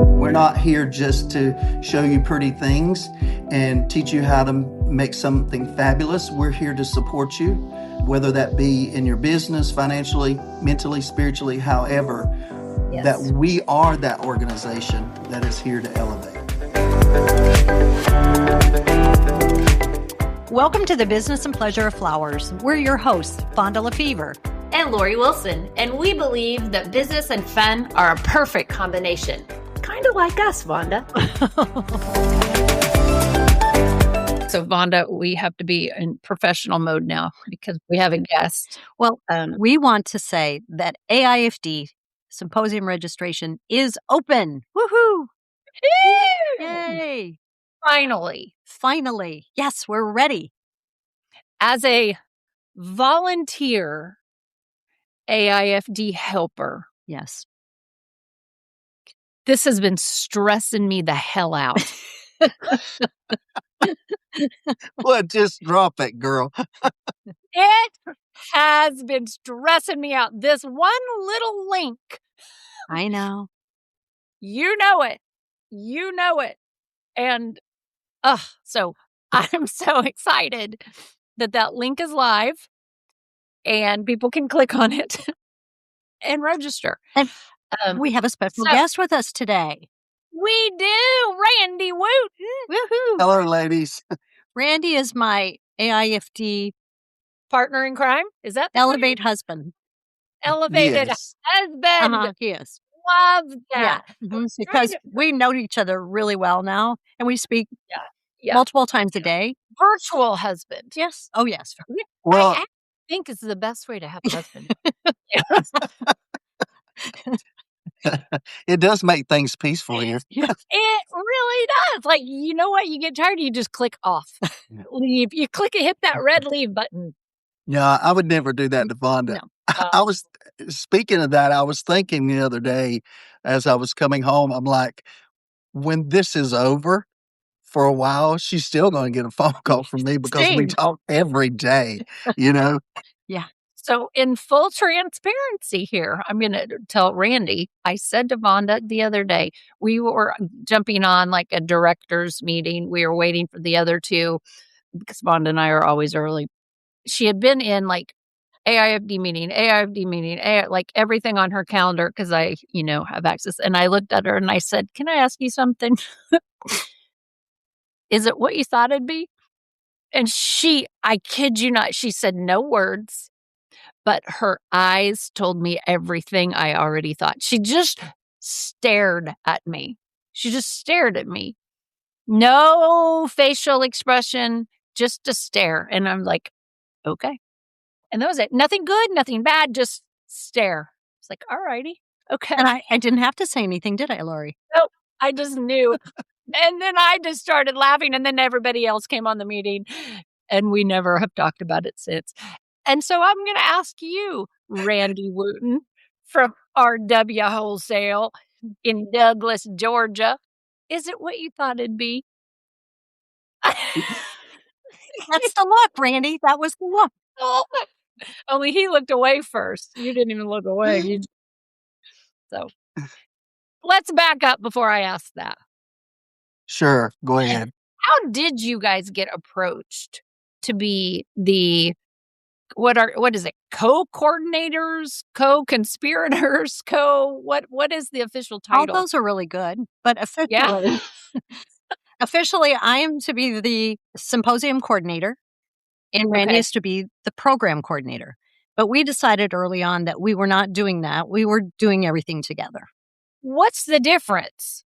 We're not here just to show you pretty things and teach you how to make something fabulous. We're here to support you, whether that be in your business, financially, mentally, spiritually, however, that we are that organization that is here to elevate. Welcome to the Business and Pleasure of Flowers. We're your hosts, Vonda and Lori Wilson, and we believe that business and fun are a perfect combination. Kind of like us, Vonda. So, Vonda, we have to be in professional mode now because we have a guest. Well, we want to say that AIFD Symposium registration is open. Woohoo! Yay! Finally. Yes, we're ready. As a volunteer AIFD helper. Yes. This has been stressing me the hell out. Well, just drop it, girl. It has been stressing me out. This one little link. I know. You know it. And so I'm so excited that link is live and people can click on it and register. And we have a special guest with us today. We do. Randy Wooten. Woohoo. Hello, ladies. Randy is my AIFD partner in crime. Is that Elevate husband? Elevated husband. He is. Love that. Yeah. Because we know each other really well now, and we speak multiple times a day. Virtual husband. Yes. Oh, yes. Well, I think it's the best way to have a husband. It does make things peaceful here. It really does. Like, you know what? You get tired, you just click off. Leave. You hit that red leave button. Yeah, I would never do that to Vonda. No. I was speaking of that. I was thinking the other day as I was coming home, I'm like, when this is over for a while, she's still going to get a phone call from me because we talk every day, Yeah. So in full transparency here, I'm going to tell Randy, I said to Vonda the other day, we were jumping on like a director's meeting. We were waiting for the other two because Vonda and I are always early. She had been in like AIFD meeting, like everything on her calendar because I, have access. And I looked at her and I said, can I ask you something? Is it what you thought it'd be? And I kid you not, she said no words. But her eyes told me everything I already thought. She just stared at me. No facial expression, just a stare. And I'm like, okay. And that was it. Nothing good, nothing bad, just stare. It's like, all righty. Okay. And I didn't have to say anything, did I, Lori? Nope. I just knew. And then I just started laughing. And then everybody else came on the meeting. And we never have talked about it since. And so I'm going to ask you, Randy Wooten, from RW Wholesale in Douglas, Georgia, is it what you thought it'd be? That's the look, Randy. That was the look. Only he looked away first. You didn't even look away. So let's back up before I ask that. Sure. Go ahead. How did you guys get approached to be the what is it? Co-coordinators, co-conspirators, what is the official title? All those are really good, but officially I am to be the symposium coordinator and Randy is to be the program coordinator. But we decided early on that we were not doing that. We were doing everything together. What's the difference?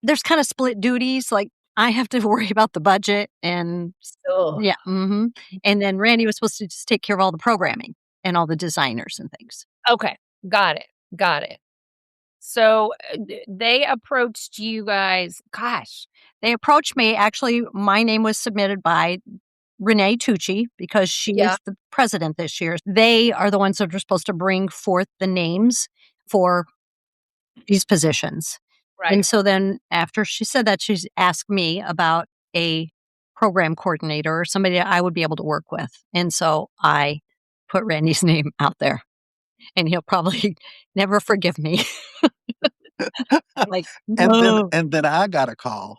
There's kind of split duties, like I have to worry about the budget and and then Randy was supposed to just take care of all the programming and all the designers and things. Okay. Got it. So they approached you guys. Gosh. They approached me. Actually, my name was submitted by Renee Tucci because she is the president this year. They are the ones that are supposed to bring forth the names for these positions. Right. And so then after she said that, she's asked me about a program coordinator or somebody that I would be able to work with. And so I put Randy's name out there and he'll probably never forgive me. Like, And then I got a call.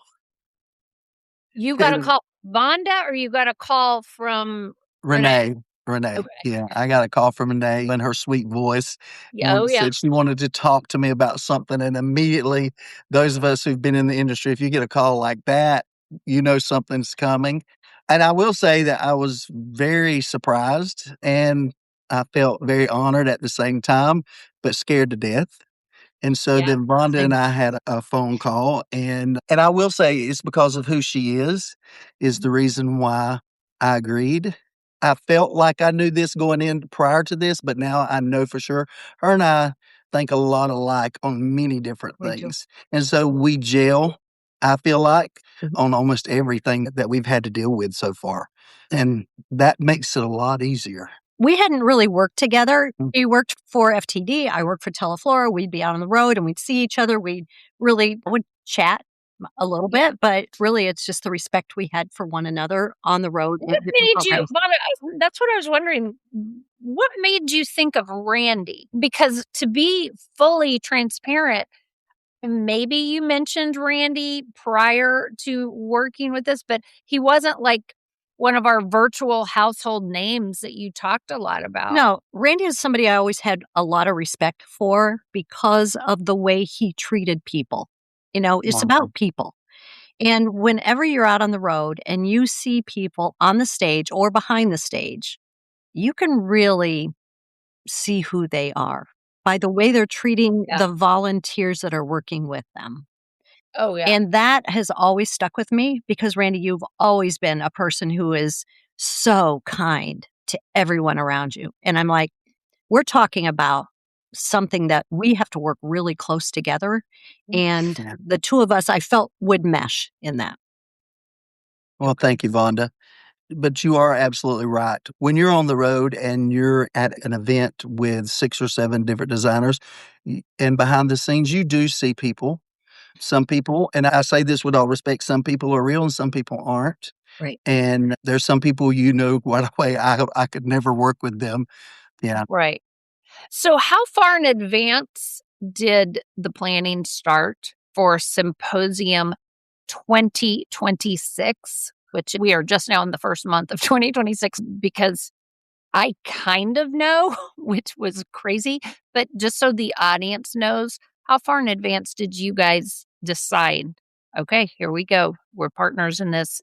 You got a And call Vonda, or you got a call from Renee. Okay. Yeah, I got a call from Renee and her sweet voice Oh, yeah. said she wanted to talk to me about something. And immediately, those of us who've been in the industry, if you get a call like that, you know something's coming. And I will say that I was very surprised and I felt very honored at the same time, but scared to death. And so Yeah. then Vonda Same. and I had a phone call, and I will say it's because of who she is the reason why I agreed. I felt like I knew this going in prior to this, but now I know for sure. Her and I think a lot alike on many different We do. things. And so we gel, I feel like, on almost everything that we've had to deal with so far. And that makes it a lot easier. We hadn't really worked together. Mm. He worked for FTD. I worked for Teleflora. We'd be out on the road and we'd see each other. We really would chat a little bit, but really it's just the respect we had for one another on the road at What different made you programs. Vonda, that's what I was wondering. What made you think of Randy? Because to be fully transparent, maybe you mentioned Randy prior to working with us, but he wasn't like one of our virtual household names that you talked a lot about. No, Randy is somebody I always had a lot of respect for because of the way he treated people. You know, it's Awesome. about people. And whenever you're out on the road and you see people on the stage or behind the stage, you can really see who they are by the way they're treating Yeah. the volunteers that are working with them. Oh, yeah. And that has always stuck with me because, Randy, you've always been a person who is so kind to everyone around you. And I'm like, we're talking about something that we have to work really close together. And Yeah. the two of us, I felt, would mesh in that. Well, thank you, Vonda. But you are absolutely right. When you're on the road and you're at an event with 6 or 7 different designers, and behind the scenes, you do see people. Some people, and I say this with all respect, some people are real and some people aren't. Right. And there's some people right away, I could never work with them. Yeah. Right. So, how far in advance did the planning start for Symposium 2026, which we are just now in the first month of 2026? Because I kind of know, which was crazy, but just so the audience knows, how far in advance did you guys decide? Okay, here we go. We're partners in this.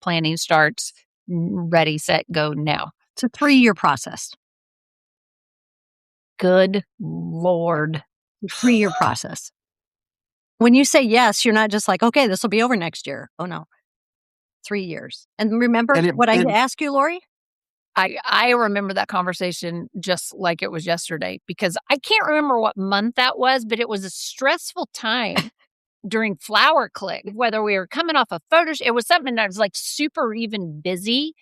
Planning starts. Ready, set, go now. It's a 3-year process. Good Lord. 3-year process. When you say yes, you're not just like, okay, this will be over next year. Oh, no. 3 years. And remember what I asked you, Lori? I remember that conversation just like it was yesterday because I can't remember what month that was, but it was a stressful time during Flower Click, whether we were coming off a photo. It was something that was like super even busy.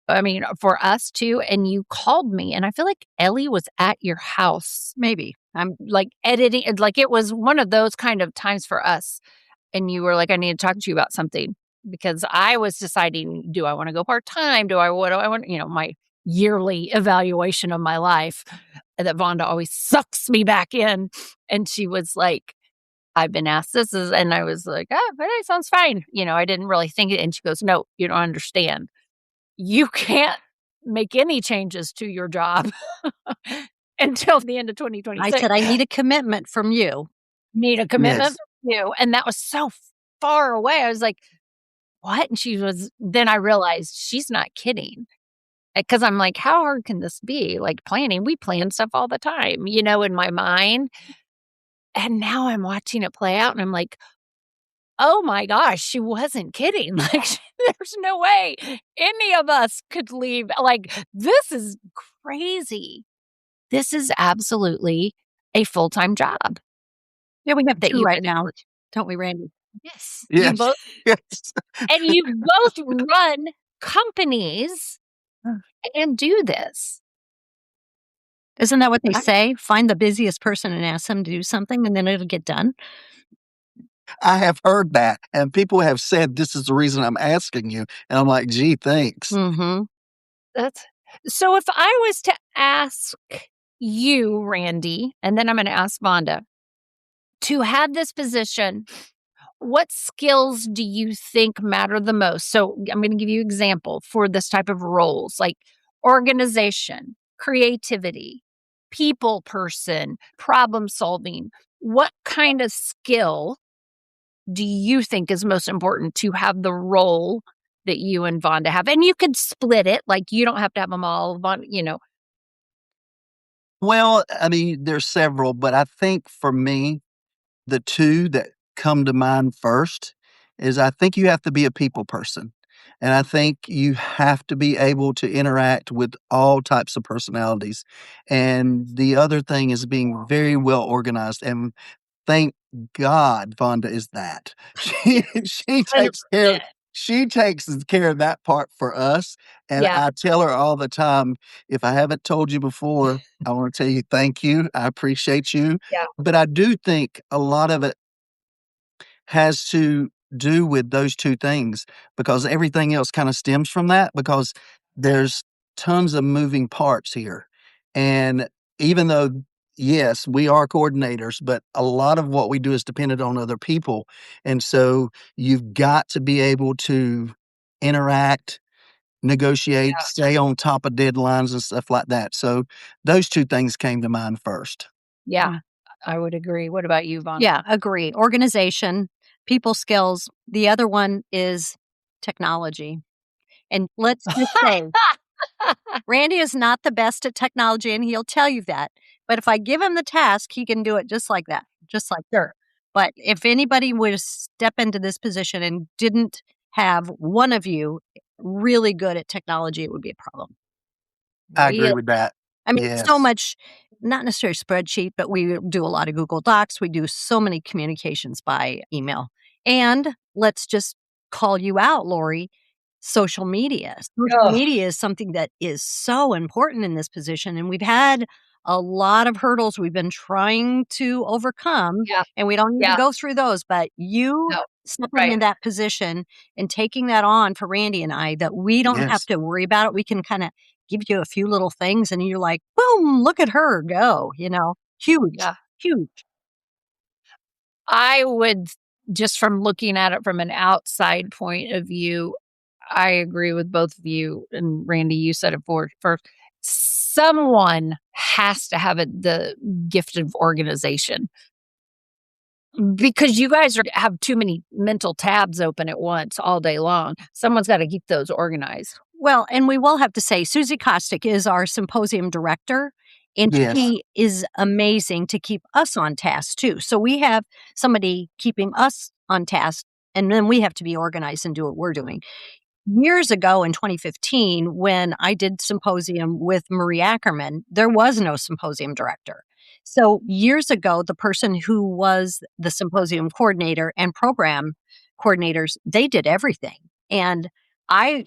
I mean, for us too. And you called me, and I feel like Ellie was at your house. Maybe. I'm like editing, like it was one of those kind of times for us. And you were like, I need to talk to you about something because I was deciding, do I want to go part time? What do I want? My yearly evaluation of my life that Vonda always sucks me back in. And she was like, I've been asked this, and I was like, oh, but it sounds fine. I didn't really think it. And she goes, no, you don't understand. You can't make any changes to your job until the end of 2026. I said, I need a commitment from you. Need a commitment Yes. from you. And that was so far away. I was like, what? And then I realized she's not kidding. Because I'm like, how hard can this be? Like planning, we plan stuff all the time, in my mind. And now I'm watching it play out and I'm like, oh my gosh, she wasn't kidding. Like, there's no way any of us could leave. Like, this is crazy. This is absolutely a full-time job. Yeah, we have That 2 you right guys now, work. don't we, Randy? Yes. Yes. You both, Yes. and you both run companies and do this. Isn't that what they say? Find the busiest person and ask them to do something, and then it'll get done. I have heard that, and people have said, this is the reason I'm asking you. And I'm like, gee, thanks. Mm-hmm. So if I was to ask you, Randy, and then I'm going to ask Vonda, To have this position, what skills do you think matter the most? So I'm going to give you an example for this type of roles, like organization, creativity, people person, problem solving. What kind of skill do you think is most important to have the role that you and Vonda have? And you could split it, like you don't have to have them all, Well, I mean, there's several, but I think for me, the two that come to mind first is I think you have to be a people person. And I think you have to be able to interact with all types of personalities. And the other thing is being very well organized. And thank God Vonda is that. She takes care 100%. she takes care of that part for us. And Yeah. I tell her all the time, if I haven't told you before, I want to tell you thank you. I appreciate you. Yeah. But I do think a lot of it has to do with those two things because everything else kind of stems from that because there's tons of moving parts here. And even though, yes, we are coordinators, but a lot of what we do is dependent on other people. And so you've got to be able to interact, negotiate, Yeah. stay on top of deadlines and stuff like that. So those two things came to mind first. Yeah. I would agree. What about you, Vonda? Yeah, agree. Organization, people skills. The other one is technology. And let's just say, Randy is not the best at technology, and he'll tell you that. But if I give him the task, he can do it just like that, just like Sure. But if anybody would step into this position and didn't have one of you really good at technology, it would be a problem. I agree Real. with that. I mean, so Yes. much, not necessarily spreadsheet, but we do a lot of Google Docs. We do so many communications by email. And let's just call you out, Lori. Social media. Social Ugh. media is something that is so important in this position. And we've had a lot of hurdles we've been trying to overcome. Yeah. And we don't need to Yeah. go through those. But you No. stepping in Right. that position and taking that on for Randy and I, that we don't have Yes. to worry about it. We can kind of give you a few little things and you're like, boom, look at her go, huge, Yeah. huge. I would, just from looking at it from an outside point of view, I agree with both of you. And Randy, you said it first. Someone has to have the gift of organization because you guys have too many mental tabs open at once all day long. Someone's got to keep those organized. Well, and we will have to say Susie Kostick is our symposium director, and Yes. she is amazing to keep us on task too. So we have somebody keeping us on task, and then we have to be organized and do what we're doing. Years ago in 2015, when I did symposium with Marie Ackerman, there was no symposium director. So years ago, the person who was the symposium coordinator and program coordinators, they did everything. And I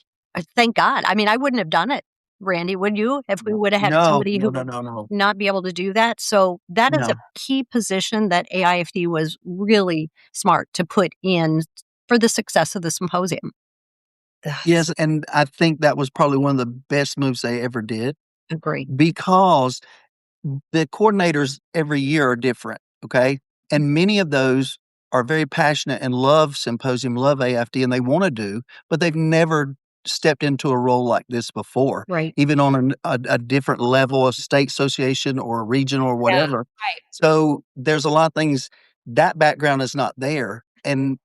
thank God. I mean, I wouldn't have done it, Randy, would you? If we would have had No, somebody no, who no, would no, no. not be able to do that. So that is No. a key position that AIFD was really smart to put in for the success of the symposium. Yes, and I think that was probably one of the best moves they ever did Agree. because the coordinators every year are different, okay? And many of those are very passionate and love Symposium, love AIFD, and they wanna do, but they've never stepped into a role like this before, Right. even on a different level, a state association or a region or whatever. Right. So, there's a lot of things that background is not there, and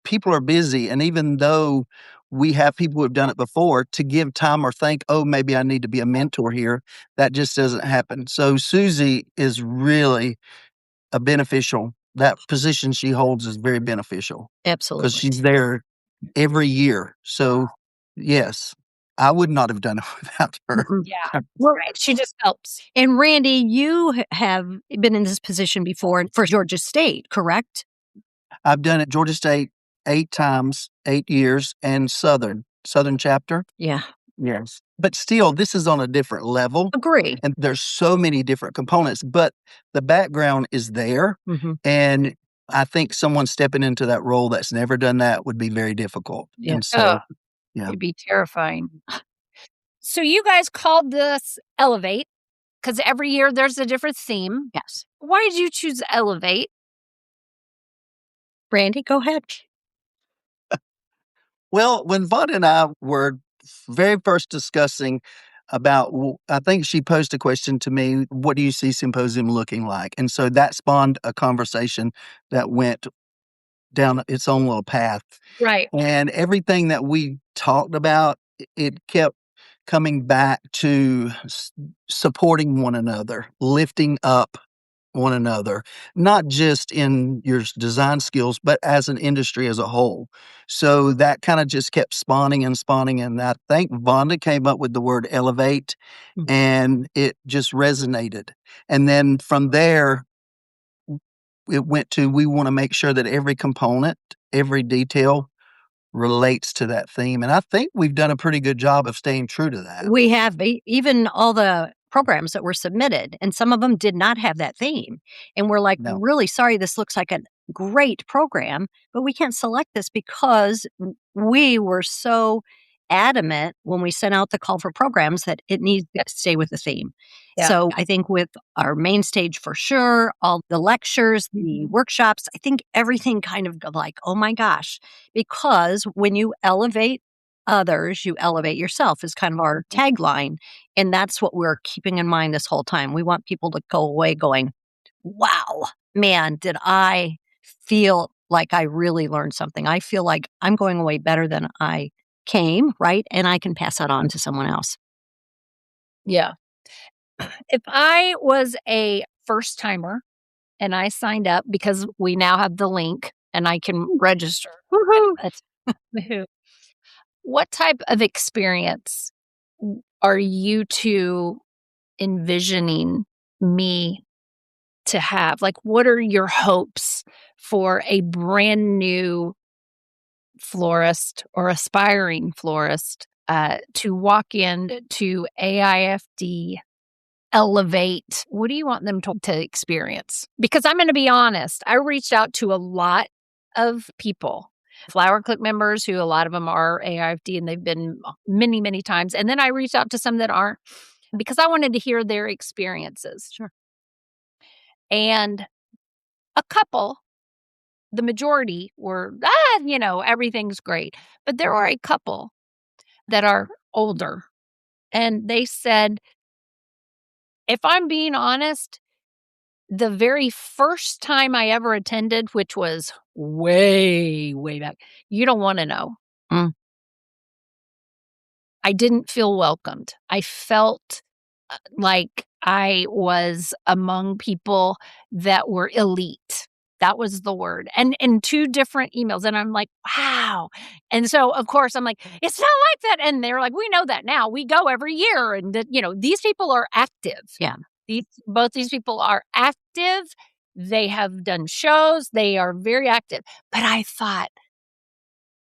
people are busy, and even though we have people who have done it before, to give time or think, "Oh, maybe I need to be a mentor here," that just doesn't happen. So Susie is really a beneficial that position she holds is very beneficial because Absolutely. she's there every year. So, yes, I would not have done it without her. Mm-mm. Yeah. Right. She just helps. And Randy, you have been in this position before for Georgia State, correct? I've done it Georgia State 8 times, 8 years, and Southern chapter. Yeah. Yes. But still, this is on a different level, Agree. and there's so many different components, but the background is there, Mm-hmm. and I think someone stepping into that role that's never done that would be very difficult, Yeah. and so, yeah. It'd be terrifying. So you guys called this Elevate because every year there's a different theme. Yes. Why did you choose Elevate? Randy, go ahead. Well, when Vonda and I were very first discussing about, I think she posed a question to me, what do you see Symposium looking like? And so that spawned a conversation that went down its own little path. Right. And everything that we talked about, it kept coming back to supporting one another, lifting up one another, not just in your design skills, but as an industry as a whole. So that kind of just kept spawning and spawning. And I think Vonda came up with the word elevate, and it just resonated. And then from there, it went to we want to make sure that every component, every detail relates to that theme. And I think we've done a pretty good job of staying true to that. We have even all the programs that were submitted, and some of them did not have that theme. And we're like, No. really sorry, this looks like a great program, but we can't select this because we were so adamant when we sent out the call for programs that it needs to stay with the theme. Yeah. So I think with our main stage for sure, all the lectures, the workshops, I think everything kind of like, oh my gosh, because when you elevate others, you elevate yourself is kind of our tagline. And that's what we're keeping in mind this whole time. We want people to go away going, wow, man, did I feel like I really learned something. I feel like I'm going away better than I came, right? And I can pass that on to someone else. Yeah. If I was a first timer and I signed up because we now have the link and I can register. Woohoo. What type of experience are you two envisioning me to have? Like, what are your hopes for a brand new florist or aspiring florist to walk in to AIFD Elevate? What do you want them to experience? Because I'm going to be honest, I reached out to a lot of people, Flower Click members who a lot of them are AIFD and they've been many, many times. And then I reached out to some that aren't because I wanted to hear their experiences. Sure. And a couple, the majority were, everything's great. But there were a couple that are older. And they said, if I'm being honest, the very first time I ever attended, which was way, way back, you don't want to know. I didn't feel welcomed. I felt like I was among people that were elite. That was the word. And in 2 different emails. And I'm like, wow. And so, of course, I'm like, it's not like that. And they're like, we know that now. We go every year. And, these people are active. Yeah. Both these people are active. They have done shows. They are very active. But I thought,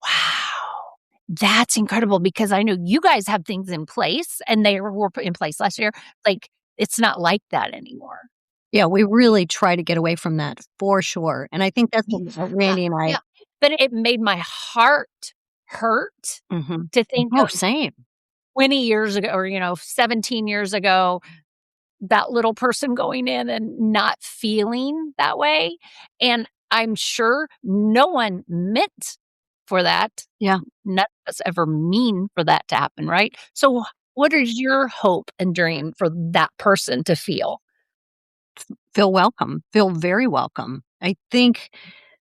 wow, that's incredible because I know you guys have things in place and they were put in place last year. Like, it's not like that anymore. Yeah, we really try to get away from that for sure. And I think that's what Randy and I. Yeah. But it made my heart hurt to think Oh, of same. 20 years ago or, 17 years ago, that little person going in and not feeling that way. And I'm sure no one meant for that. Yeah. None of us ever mean for that to happen, right? So what is your hope and dream for that person to feel? Feel welcome, feel very welcome. I think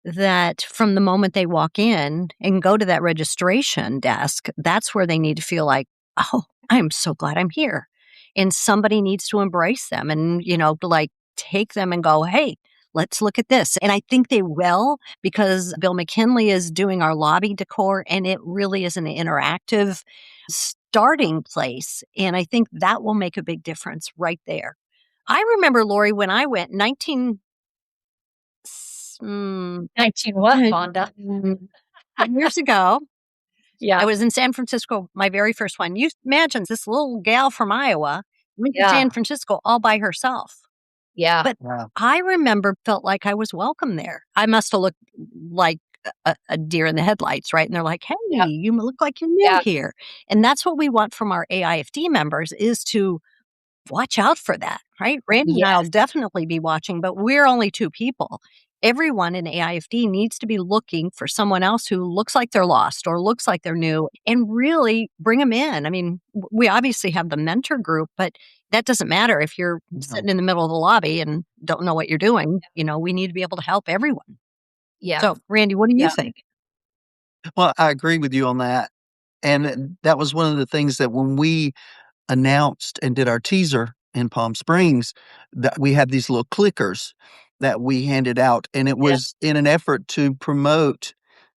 that from the moment they walk in and go to that registration desk, that's where they need to feel like, oh, I'm so glad I'm here. And somebody needs to embrace them and, like take them and go, hey, let's look at this. And I think they will because Bill McKinley is doing our lobby decor and it really is an interactive starting place. And I think that will make a big difference right there. I remember, Lori, when I went 19 what, Vonda? years ago. Yeah. I was in San Francisco, my very first one. You imagine this little gal from Iowa went to Yeah. San Francisco all by herself. Yeah. But I felt like I was welcome there. I must have looked like a deer in the headlights, right? And they're like, hey, you look like you're new here. And that's what we want from our AIFD members is to watch out for that, right? Randy and I'll definitely be watching, but we're only 2 people. everyone in AIFD needs to be looking for someone else who looks like they're lost or looks like they're new and really bring them in. I mean, we obviously have the mentor group, but that doesn't matter if you're sitting in the middle of the lobby and don't know what you're doing. We need to be able to help everyone. Yeah. So, Randy, what do you think? Well, I agree with you on that. And that was one of the things that when we announced and did our teaser in Palm Springs, that we had these little clickers that we handed out. And it was in an effort to promote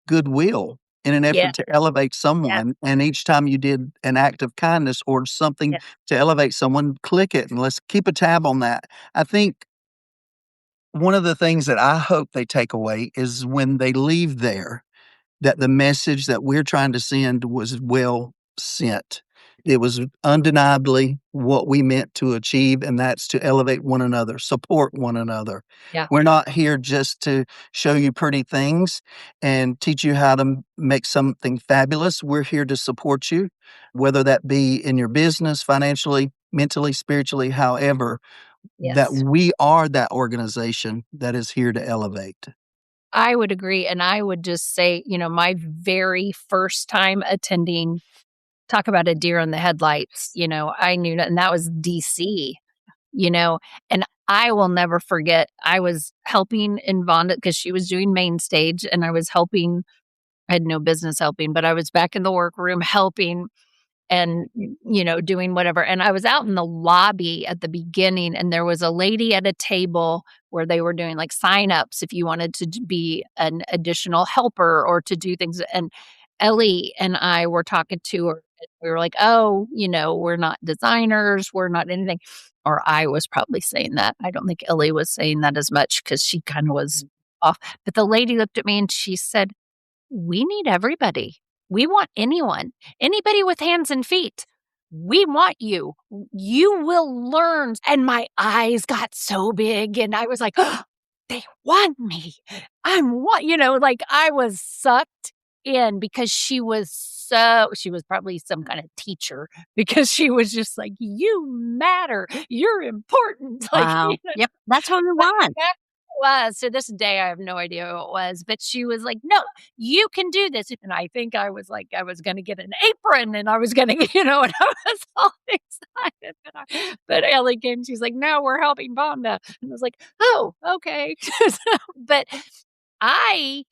goodwill, in an effort to elevate someone. And each time you did an act of kindness or something to elevate someone, click it and let's keep a tab on that. I think one of the things that I hope they take away is when they leave there, that the message that we're trying to send was well sent. It was undeniably what we meant to achieve, and that's to elevate one another, support one another. Yeah. We're not here just to show you pretty things and teach you how to make something fabulous. We're here to support you, whether that be in your business, financially, mentally, spiritually, however, that we are that organization that is here to elevate. I would agree. And I would just say, my very first time attending, talk about a deer in the headlights, I knew that, and that was DC, and I will never forget, I was helping in Vonda because she was doing main stage and I was helping. I had no business helping, but I was back in the workroom helping and, doing whatever. And I was out in the lobby at the beginning and there was a lady at a table where they were doing like signups if you wanted to be an additional helper or to do things. And Ellie and I were talking to her. We were like, oh, we're not designers. We're not anything. Or I was probably saying that. I don't think Ellie was saying that as much because she kind of was off. But the lady looked at me and she said, we need everybody. We want anybody with hands and feet. We want you. You will learn. And my eyes got so big and I was like, oh, they want me. I was sucked in because she was probably some kind of teacher because she was just like, you matter. You're important. Wow. Yep. That's what we want. Was to this day I have no idea who it was, but she was like, no, you can do this. And I think I was like, I was going to get an apron and I was going to, and I was all excited. But Ellie came, she's like, no, we're helping Vonda. And I was like, oh, okay. But I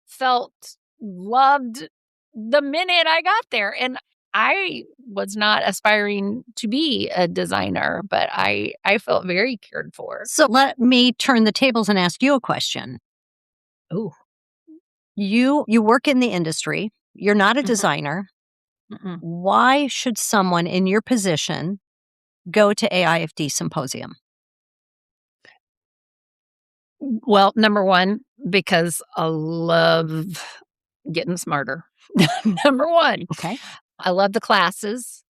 felt loved the minute I got there. And I was not aspiring to be a designer, but I felt very cared for. So let me turn the tables and ask you a question. Oh, you work in the industry. You're not a designer. Why should someone in your position go to AIFD Symposium? Well, number one, because I love getting smarter. Number one. Okay. I love the classes.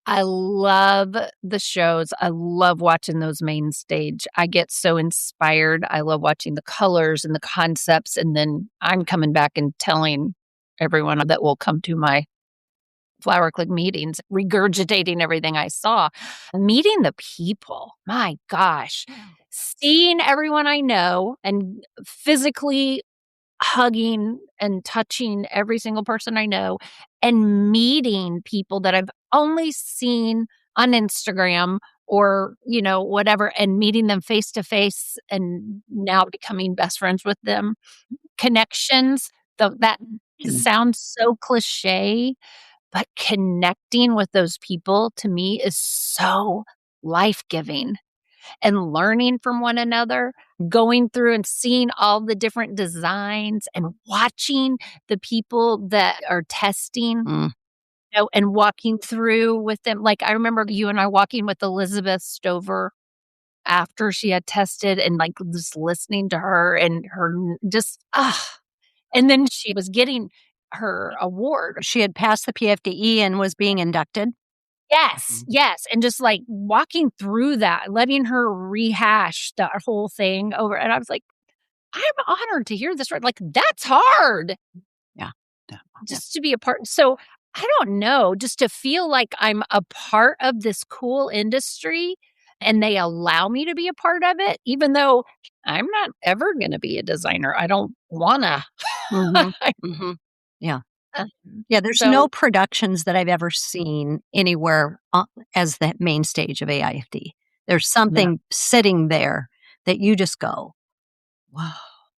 I love the shows. I love watching those main stage. I get so inspired. I love watching the colors and the concepts. And then I'm coming back and telling everyone that will come to my Flower Click meetings, regurgitating everything I saw. Meeting the people. My gosh. Seeing everyone I know and physically hugging and touching every single person I know and meeting people that I've only seen on Instagram or, whatever, and meeting them face to face and now becoming best friends with them. Connections, that sounds so cliche, but connecting with those people to me is so life-giving. And learning from one another, going through and seeing all the different designs and watching the people that are testing, and walking through with them. Like I remember you and I walking with Elizabeth Stover after she had tested and like just listening to her and her just, and then she was getting her award. She had passed the PFDE and was being inducted. Yes. And just like walking through that, letting her rehash that whole thing over. And I was like, I'm honored to hear this. Like, that's hard. Yeah. Just to be a part. So I don't know, just to feel like I'm a part of this cool industry and they allow me to be a part of it, even though I'm not ever going to be a designer. I don't want to. Yeah. Yeah, there's So- no productions that I've ever seen anywhere as the main stage of AIFD. There's something sitting there that you just go, wow,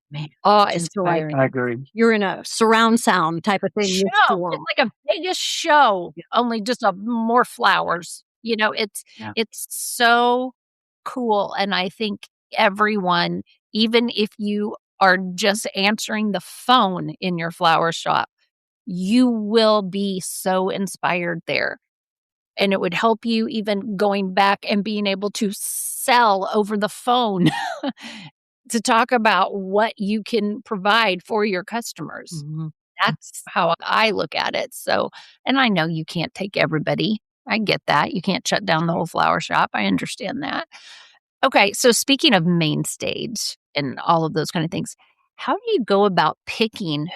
man. Awe-inspiring. I agree. You're in a surround sound type of thing. Show. It's like a Vegas show, only just more flowers. It's so cool. And I think everyone, even if you are just answering the phone in your flower shop, you will be so inspired there. And it would help you even going back and being able to sell over the phone to talk about what you can provide for your customers. That's how I look at it. So, and I know you can't take everybody. I get that. You can't shut down the whole flower shop. I understand that. Okay. So speaking of main stage and all of those kind of things, how do you go about picking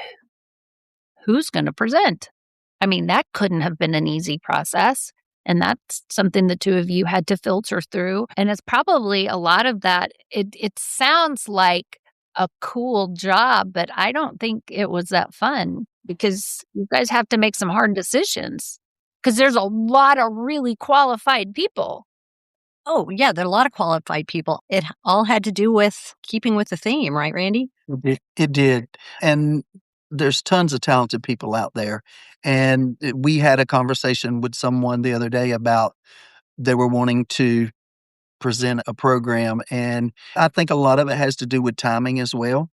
who's going to present? I mean, that couldn't have been an easy process. And that's something the two of you had to filter through. And it's probably a lot of that. It sounds like a cool job, but I don't think it was that fun because you guys have to make some hard decisions because there's a lot of really qualified people. Oh, yeah, there are a lot of qualified people. It all had to do with keeping with the theme, right, Randy? It did. And there's tons of talented people out there. And we had a conversation with someone the other day about they were wanting to present a program. And I think a lot of it has to do with timing as well.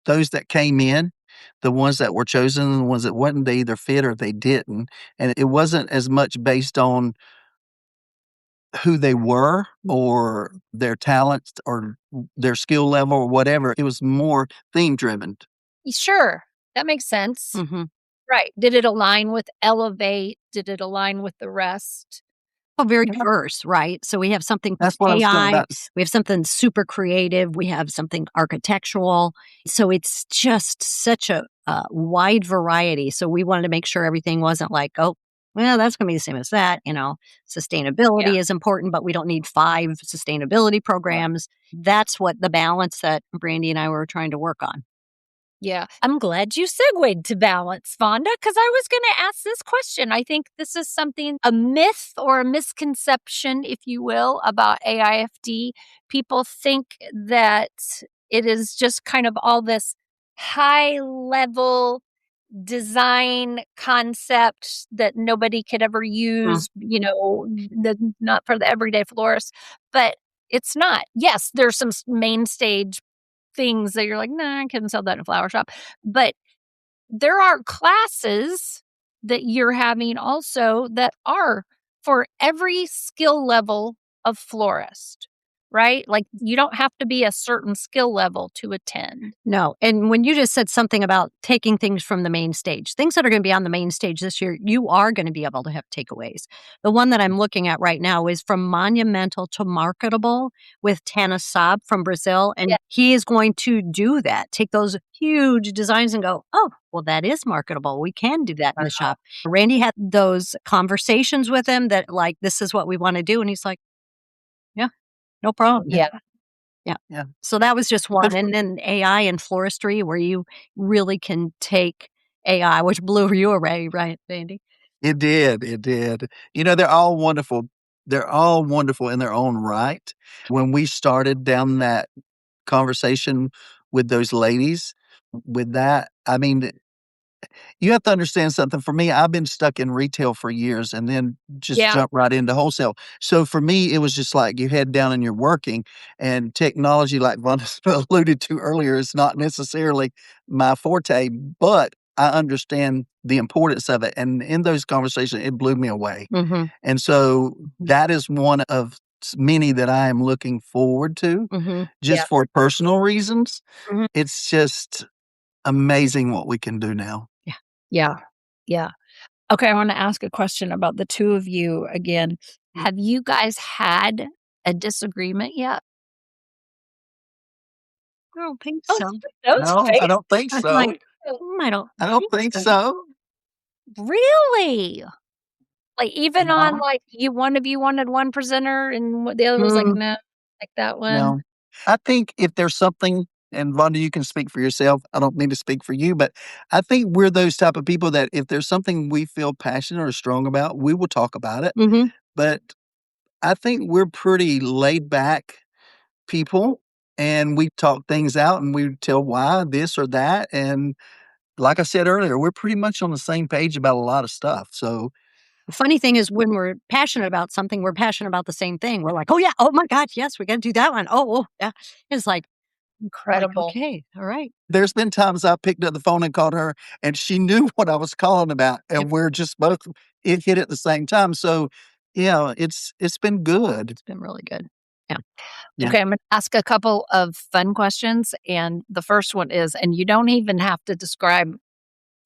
Those that came in, the ones that were chosen, the ones that wasn't, they either fit or they didn't. And it wasn't as much based on who they were or their talents or their skill level or whatever. It was more theme driven. Sure. That makes sense. Right. Did it align with Elevate? Did it align with the rest? Oh, very diverse, right? So we have something That's what I was talking AI, about. we have something super creative, we have something architectural. So it's just such a wide variety. So we wanted to make sure everything wasn't like, oh, well, that's going to be the same as that. Sustainability is important, but we don't need 5 sustainability programs. That's what the balance that Brandy and I were trying to work on. Yeah. I'm glad you segued to balance, Vonda, because I was going to ask this question. I think this is something, a myth or a misconception, if you will, about AIFD. People think that it is just kind of all this high level design concept that nobody could ever use, not for the everyday florist, but it's not. Yes, there's some main stage things that you're like, nah, I couldn't sell that in a flower shop. But there are classes that you're having also that are for every skill level of florist, right? Like you don't have to be a certain skill level to attend. No. And when you just said something about taking things from the main stage, things that are going to be on the main stage this year, you are going to be able to have takeaways. The one that I'm looking at right now is from monumental to marketable with Tana Saab from Brazil. And he is going to do that, take those huge designs and go, oh, well, that is marketable. We can do that in the shop. Randy had those conversations with him that like, this is what we want to do. And he's like, yeah, no problem. Yeah. So that was just one. And then AI and floristry, where you really can take AI, which blew you away, right, Andy? It did. It did. They're all wonderful. They're all wonderful in their own right. When we started down that conversation with those ladies, with that, I mean, you have to understand something. For me, I've been stuck in retail for years and then just jump right into wholesale. So for me, it was just like you head down and you're working, and technology, like Vonda alluded to earlier, is not necessarily my forte, but I understand the importance of it. And in those conversations, it blew me away. And so that is one of many that I am looking forward to just for personal reasons. It's just amazing what we can do now. Yeah. Okay, I want to ask a question about the two of you again. Have you guys had a disagreement yet? I don't think so. No, I don't think so. I don't think so. Really? Like, even on, like, one of you wanted one presenter and the other was like, no, like that one. No. I think if there's something, and Vonda, you can speak for yourself. I don't mean to speak for you, but I think we're those type of people that if there's something we feel passionate or strong about, we will talk about it. But I think we're pretty laid back people, and we talk things out and we tell why this or that. And like I said earlier, we're pretty much on the same page about a lot of stuff. So the funny thing is when we're passionate about something, we're passionate about the same thing. We're like, oh yeah, oh my God, yes, we got to do that one. Oh, yeah. It's like incredible. Like, okay, all right. There's been times I picked up the phone and called her and she knew what I was calling about, and we're just both, it hit at the same time. So yeah, it's been good. It's been really good. Yeah. Okay, I'm going to ask a couple of fun questions. And the first one is, and you don't even have to describe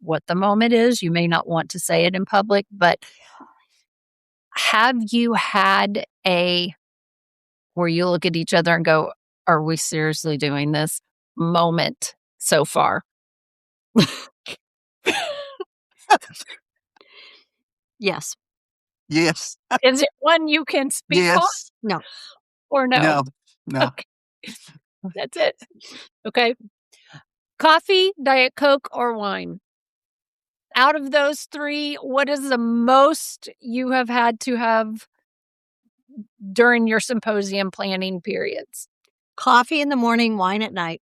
what the moment is. You may not want to say it in public, but have you had where you look at each other and go, are we seriously doing this moment so far? Yes. Yes. Is it one you can speak on? Yes. No. Or no? No. Okay. That's it. Okay. Coffee, Diet Coke, or wine? Out of those three, what is the most you have had to have during your symposium planning periods? Coffee in the morning, wine at night.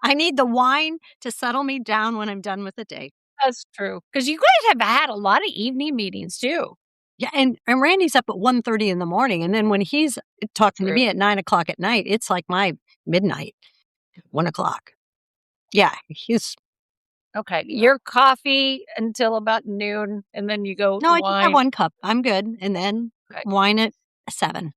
I need the wine to settle me down when I'm done with the day. That's true. Because you guys have had a lot of evening meetings too. Yeah, and Randy's up at 1:30 in the morning, and then when he's talking to me at 9:00 at night, it's like my midnight, 1:00. Yeah, he's okay. Your coffee until about noon, and then you go. No, I wine. just have 1 cup. I'm good, and then wine at 7.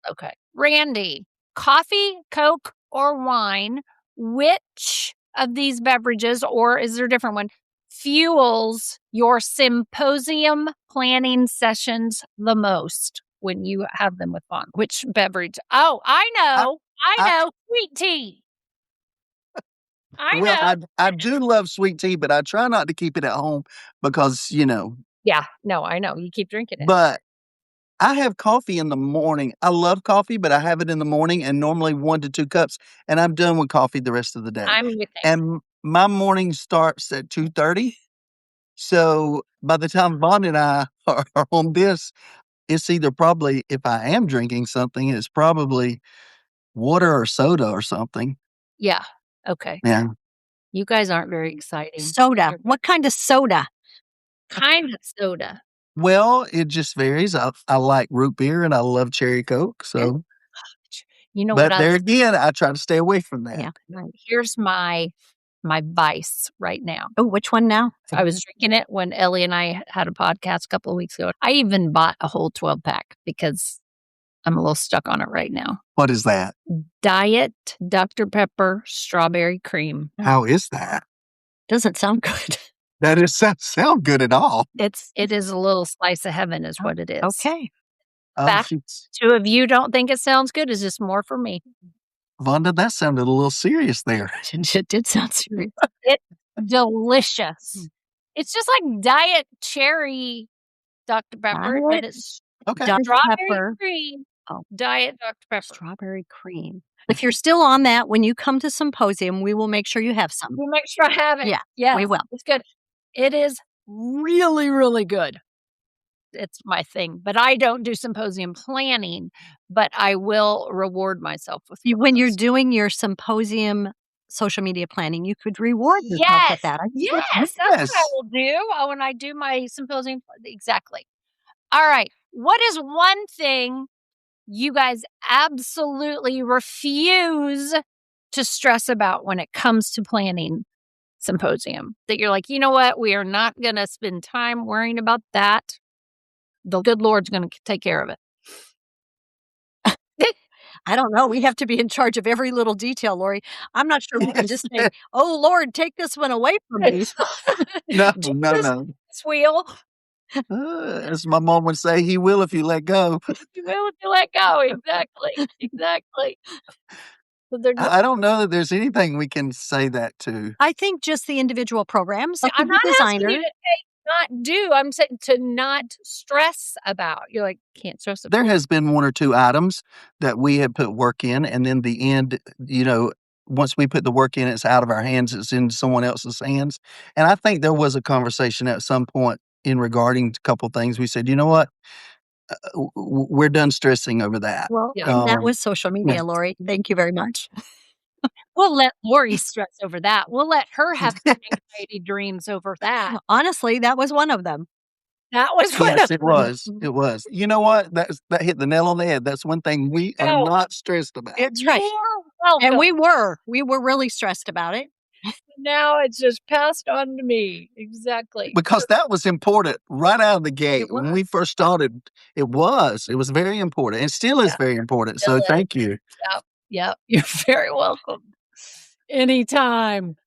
Okay, Randy, coffee, Coke, or wine? Which of these beverages, or is there a different one, fuels your symposium planning sessions the most when you have them with Vonda? Which beverage? Oh, I know. I know. Sweet tea. I know. I do love sweet tea, but I try not to keep it at home because, Yeah, no, I know. You keep drinking it. But I have coffee in the morning. I love coffee, but I have it in the morning and normally 1 to 2 cups, and I'm done with coffee the rest of the day. I'm with you. And my morning starts at 2:30. So by the time Vonda and I are on this, it's either probably, if I am drinking something, it's probably water or soda or something. Yeah. Okay. Yeah. You guys aren't very exciting. Soda. What kind of soda? Kind of soda. Well, it just varies. I like root beer and I love cherry Coke. So, you know but what? there again, I try to stay away from that. Yeah. Here's my vice right now. Oh, which one now? I was drinking it when Ellie and I had a podcast a couple of weeks ago. I even bought a whole 12-pack because I'm a little stuck on it right now. What is that? Diet Dr. Pepper strawberry cream. How is that? Doesn't sound good. That doesn't sound good at all. It is a little slice of heaven is what it is. Okay. Fact, 2 of you don't think it sounds good. Is just more for me. Vonda, that sounded a little serious there. It did sound serious. It's delicious. It's just like diet cherry Dr. Pepper, but it's strawberry cream. Oh. Diet Dr. Pepper. Strawberry cream. If you're still on that, when you come to Symposium, we will make sure you have some. We'll make sure I have it. Yeah, we will. It's good. It is really, really good. It's my thing. But I don't do symposium planning, but I will reward myself with when you're doing your symposium social media planning, you could reward yourself with that. Yes, that's what I will do when I do my symposium. Exactly. All right. What is one thing you guys absolutely refuse to stress about when it comes to planning symposium? That you're like, you know what? We are not going to spend time worrying about that. The good Lord's going to take care of it. I don't know. We have to be in charge of every little detail, Lori. I'm not sure we can just say, oh, Lord, take this one away from me. No. This wheel. As my mom would say, he will if you let go. He will if you let go. Exactly. So I don't know that there's anything we can say that to. I think just the individual programs. I'm not asking you to not do. I'm saying to not stress about. You're like, can't stress about. There has been one or two items that we have put work in, and then the end, once we put the work in, it's out of our hands, it's in someone else's hands. And I think there was a conversation at some point in regarding a couple things. We said, you know what? We're done stressing over that. Well, Yeah. and that was social media, yeah. Lori. Thank you very much. We'll let Lori stress over that. We'll let her have anxiety dreams over that. Honestly, that was one of them. That was one Yes, of it was. It was. You know what? That hit the nail on the head. That's one thing we are not stressed about. It's right. And we were really stressed about it. Now it's just passed on to me. Exactly. Because that was important right out of the gate. When we first started, it was very important and still is very important. So thank you. Yep. You're very welcome. Anytime.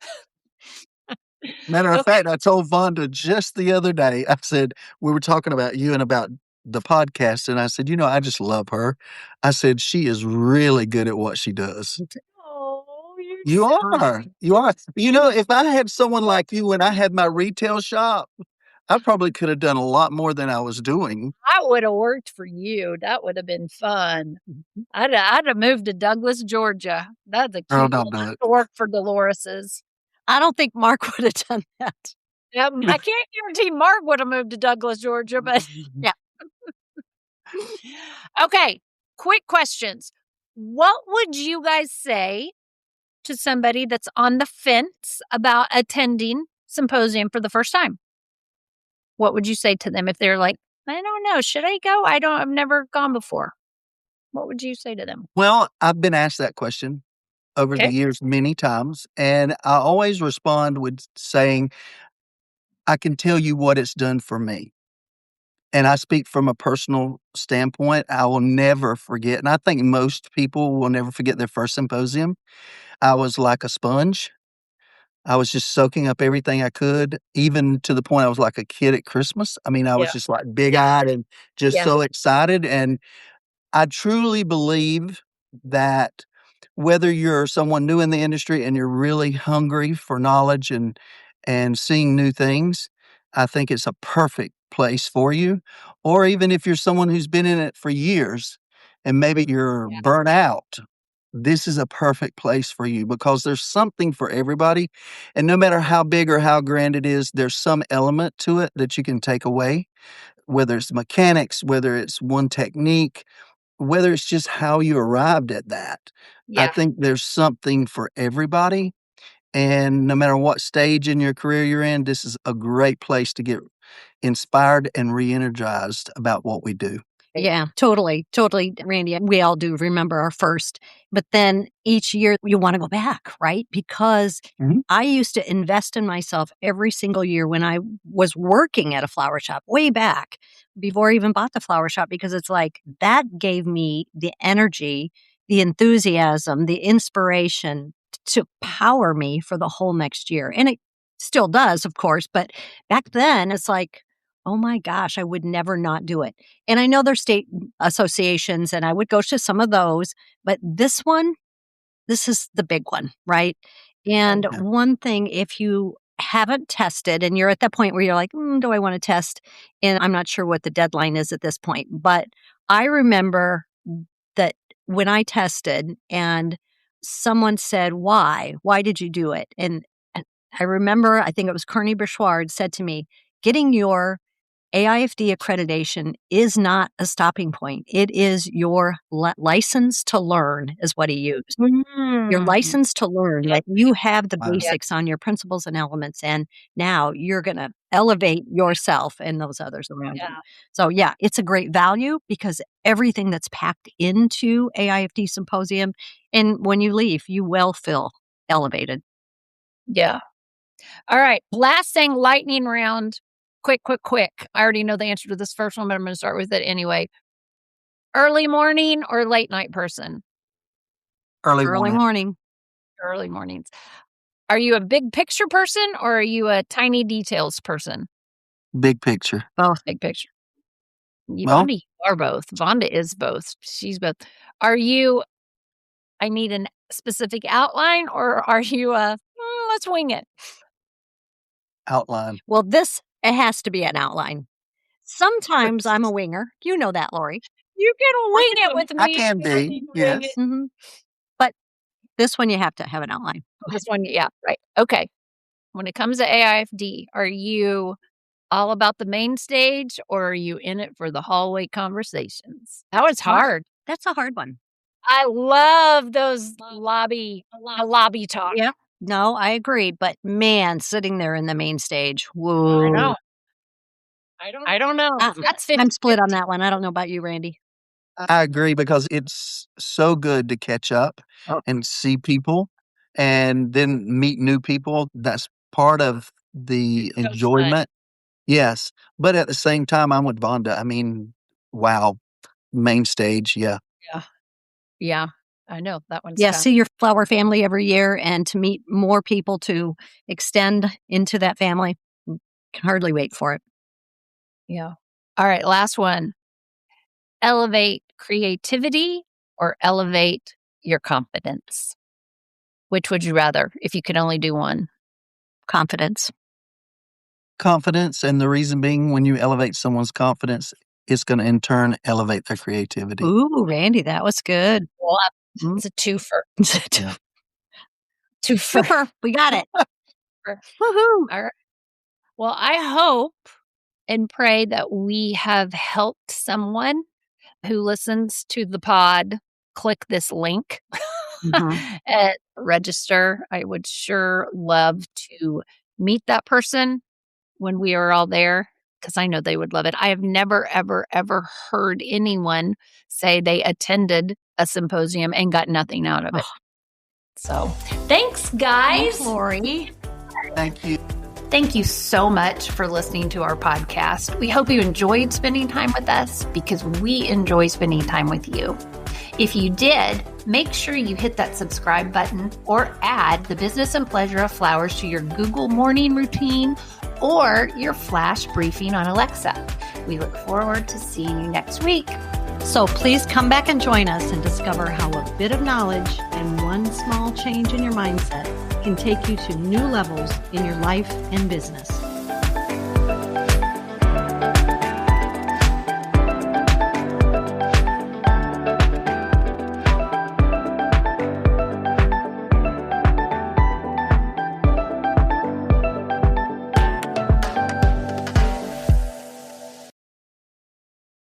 Matter of fact, I told Vonda just the other day, I said, we were talking about you and about the podcast. And I said, I just love her. I said, she is really good at what she does. Oh, You are. You are. If I had someone like you when I had my retail shop, I probably could have done a lot more than I was doing. I would have worked for you. That would have been fun. I'd have moved to Douglas, Georgia. That's a cute don't do it. to work for Dolores's. I don't think Mark would have done that. I can't guarantee Mark would have moved to Douglas, Georgia, but yeah. Okay, quick questions. What would you guys say to somebody that's on the fence about attending Symposium for the first time? What would you say to them if they're like, I don't know, should I go? I've never gone before. What would you say to them? Well, I've been asked that question over the years many times, and I always respond with saying, I can tell you what it's done for me. And I speak from a personal standpoint. I will never forget, and I think most people will never forget their first symposium. I was like a sponge. I was just soaking up everything I could, even to the point I was like a kid at Christmas. I mean, I was just like big-eyed and just so excited. And I truly believe that whether you're someone new in the industry and you're really hungry for knowledge and seeing new things, I think it's a perfect place for you. Or even if you're someone who's been in it for years and maybe you're burnt out, this is a perfect place for you because there's something for everybody. And no matter how big or how grand it is, there's some element to it that you can take away, whether it's mechanics, whether it's one technique, whether it's just how you arrived at that. I think there's something for everybody. And no matter what stage in your career you're in, this is a great place to get inspired and re-energized about what we do. Yeah, totally, Randy. We all do remember our first, but then each year you want to go back, right? Because I used to invest in myself every single year when I was working at a flower shop way back before I even bought the flower shop, because it's like that gave me the energy, the enthusiasm, the inspiration to power me for the whole next year. And it still does, of course, but back then it's like, oh my gosh, I would never not do it. And I know there's state associations and I would go to some of those, but this is the big one, right? And one thing, if you haven't tested and you're at that point where you're like, do I want to test? And I'm not sure what the deadline is at this point, but I remember that when I tested and someone said, why did you do it? And I remember, I think it was Kearney Bouchard said to me, getting your AIFD accreditation is not a stopping point. It is your license to learn, is what he used. Your license to learn. Like you have the basics on your principles and elements, and now you're going to elevate yourself and those others around you. So yeah, it's a great value because everything that's packed into AIFD Symposium, and when you leave, you will feel elevated. Yeah. All right. Last thing, lightning round. Quick. I already know the answer to this first one, but I'm going to start with it anyway. Early morning or late night person? Early morning. Early mornings. Are you a big picture person or are you a tiny details person? Big picture. Both. Big picture. Vonda, you are both. Vonda is both. She's both. Are you, I need a specific outline, or are you let's wing it? Outline. Well, this It has to be an outline. Sometimes I'm a winger. You know that, Lori. You can wing it with me. I can be, yes. Mm-hmm. But this one, you have to have an outline. This one, yeah, right. Okay. When it comes to AIFD, are you all about the main stage or are you in it for the hallway conversations? That was hard. That's a hard one. I love those lobby talk. Yeah. No, I agree. But man, sitting there in the main stage. Whoa. I know. I don't know. That's 50. I'm split on that one. I don't know about you, Randy. I agree because it's so good to catch up and see people and then meet new people. That's part of the enjoyment. Yes. But at the same time, I'm with Vonda. I mean, wow. Main stage. Yeah. Yeah. I know that one's Yeah. tough. See your flower family every year and to meet more people to extend into that family. Can hardly wait for it. Yeah. All right. Last one. Elevate creativity or elevate your confidence? Which would you rather if you could only do one? Confidence. Confidence. And the reason being, when you elevate someone's confidence, it's going to in turn elevate their creativity. Ooh, Randy, that was good. Well, it's a twofer. Yeah. Twofer. We got it. Woohoo. All right. Well, I hope and pray that we have helped someone who listens to the pod click this link and register. I would sure love to meet that person when we are all there because I know they would love it. I have never, ever, ever heard anyone say they attended a symposium and got nothing out of it. So Thanks, guys. Thanks, Lori. Thank you. Thank you so much for listening to our podcast. We hope you enjoyed spending time with us because we enjoy spending time with you. If you did, make sure you hit that subscribe button or add the Business and Pleasure of Flowers to your Google morning routine or your flash briefing on Alexa. We look forward to seeing you next week. So please come back and join us and discover how a bit of knowledge and one small change in your mindset can take you to new levels in your life and business.